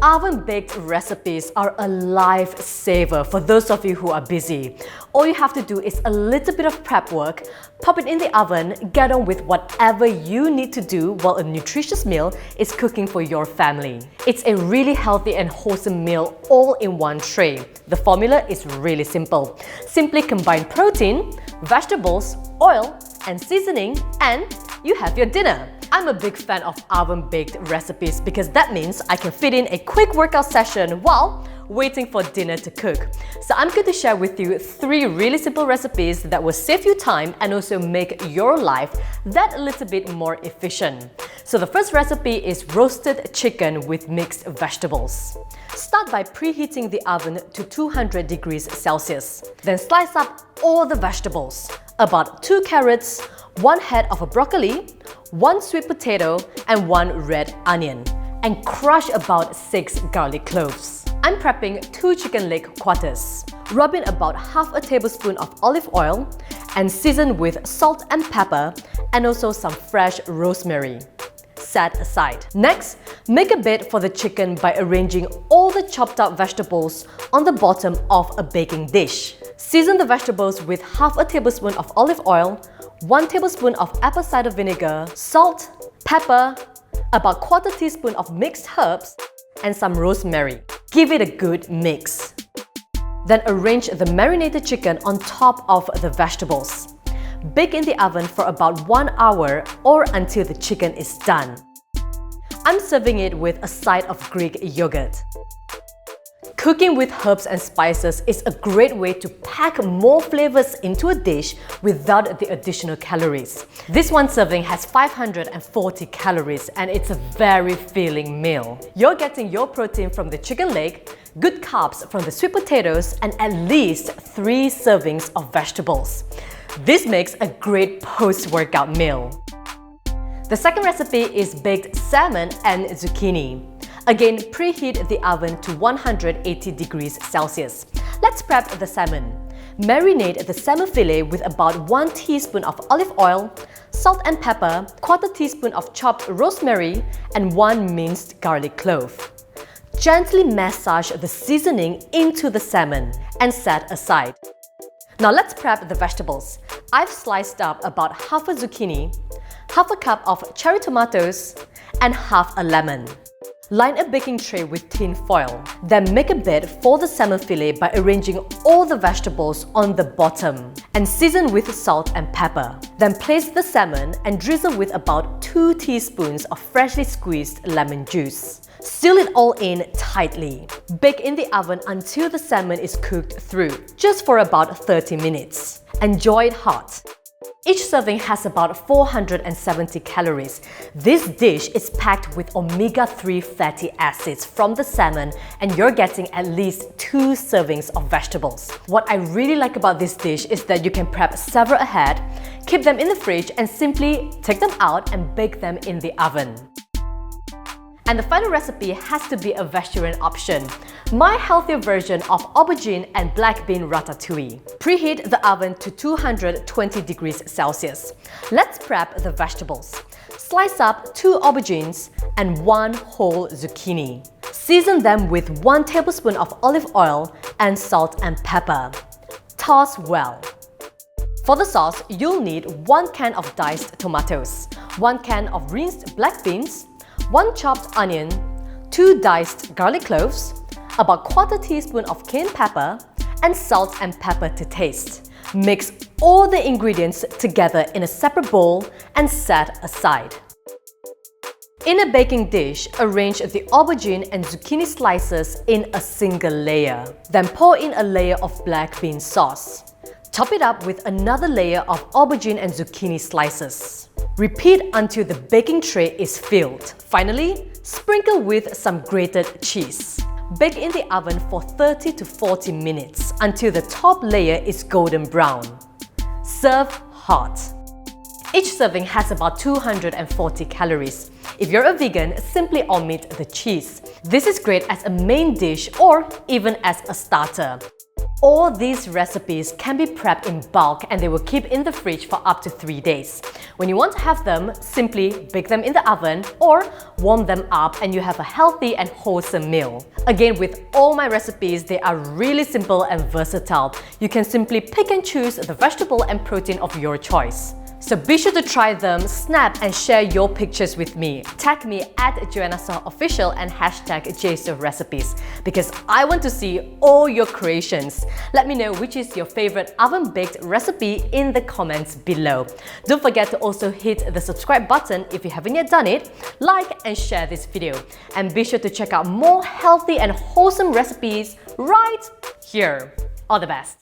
Oven-baked recipes are a lifesaver for those of you who are busy. All you have to do is a little bit of prep work, pop it in the oven, get on with whatever you need to do while a nutritious meal is cooking for your family. It's a really healthy and wholesome meal all in one tray. The formula is really simple. Simply combine protein, vegetables, oil, and seasoning, and you have your dinner. I'm a big fan of oven-baked recipes because that means I can fit in a quick workout session while waiting for dinner to cook. So I'm going to share with you 3 really simple recipes that will save you time and also make your life that little bit more efficient. So the first recipe is roasted chicken with mixed vegetables. Start by preheating the oven to 200 degrees Celsius. Then slice up all the vegetables, about 2 carrots, 1 head of a broccoli, 1 sweet potato, and 1 red onion, and crush about 6 garlic cloves. I'm prepping 2 chicken leg quarters. Rub in about half a tablespoon of olive oil and season with salt and pepper and also some fresh rosemary. Set aside. Next, make a bed for the chicken by arranging all the chopped up vegetables on the bottom of a baking dish. Season the vegetables with half a tablespoon of olive oil, 1 tablespoon of apple cider vinegar, salt, pepper, about 1/4 teaspoon of mixed herbs, and some rosemary. Give it a good mix. Then arrange the marinated chicken on top of the vegetables. Bake in the oven for about 1 hour or until the chicken is done. I'm serving it with a side of Greek yogurt. Cooking with herbs and spices is a great way to pack more flavors into a dish without the additional calories. This one serving has 540 calories and it's a very filling meal. You're getting your protein from the chicken leg, good carbs from the sweet potatoes, and at least 3 servings of vegetables. This makes a great post-workout meal. The second recipe is baked salmon and zucchini. Again, preheat the oven to 180 degrees Celsius. Let's prep the salmon. Marinate the salmon fillet with about 1 teaspoon of olive oil, salt and pepper, 1/4 teaspoon of chopped rosemary, and 1 minced garlic clove. Gently massage the seasoning into the salmon and set aside. Now let's prep the vegetables. I've sliced up about half a zucchini, half a cup of cherry tomatoes, and half a lemon. Line a baking tray with tin foil. Then make a bed for the salmon fillet by arranging all the vegetables on the bottom and season with salt and pepper. Then place the salmon and drizzle with about 2 teaspoons of freshly squeezed lemon juice. Seal it all in tightly. Bake in the oven until the salmon is cooked through, just for about 30 minutes. Enjoy it hot. Each serving has about 470 calories. This dish is packed with omega-3 fatty acids from the salmon, and you're getting at least 2 servings of vegetables. What I really like about this dish is that you can prep several ahead, keep them in the fridge, and simply take them out and bake them in the oven. And the final recipe has to be a vegetarian option. My healthier version of aubergine and black bean ratatouille. Preheat the oven to 220 degrees Celsius. Let's prep the vegetables. Slice up 2 aubergines and 1 whole zucchini. Season them with 1 tablespoon of olive oil and salt and pepper. Toss well. For the sauce, you'll need 1 can of diced tomatoes, 1 can of rinsed black beans, 1 chopped onion, 2 diced garlic cloves, about 1/4 teaspoon of cayenne pepper, and salt and pepper to taste. Mix all the ingredients together in a separate bowl and set aside. In a baking dish, arrange the aubergine and zucchini slices in a single layer. Then pour in a layer of black bean sauce. Top it up with another layer of aubergine and zucchini slices. Repeat until the baking tray is filled. Finally, sprinkle with some grated cheese. Bake in the oven for 30 to 40 minutes until the top layer is golden brown. Serve hot. Each serving has about 240 calories. If you're a vegan, simply omit the cheese. This is great as a main dish or even as a starter. All these recipes can be prepped in bulk and they will keep in the fridge for up to 3 days. When you want to have them, simply bake them in the oven or warm them up and you have a healthy and wholesome meal. Again, with all my recipes, they are really simple and versatile. You can simply pick and choose the vegetable and protein of your choice. So be sure to try them, snap and share your pictures with me. Tag me at Joanna Soh Official and hashtag #JSohRecipes because I want to see all your creations. Let me know which is your favorite oven-baked recipe in the comments below. Don't forget to also hit the subscribe button if you haven't yet done it, like and share this video. And be sure to check out more healthy and wholesome recipes right here. All the best!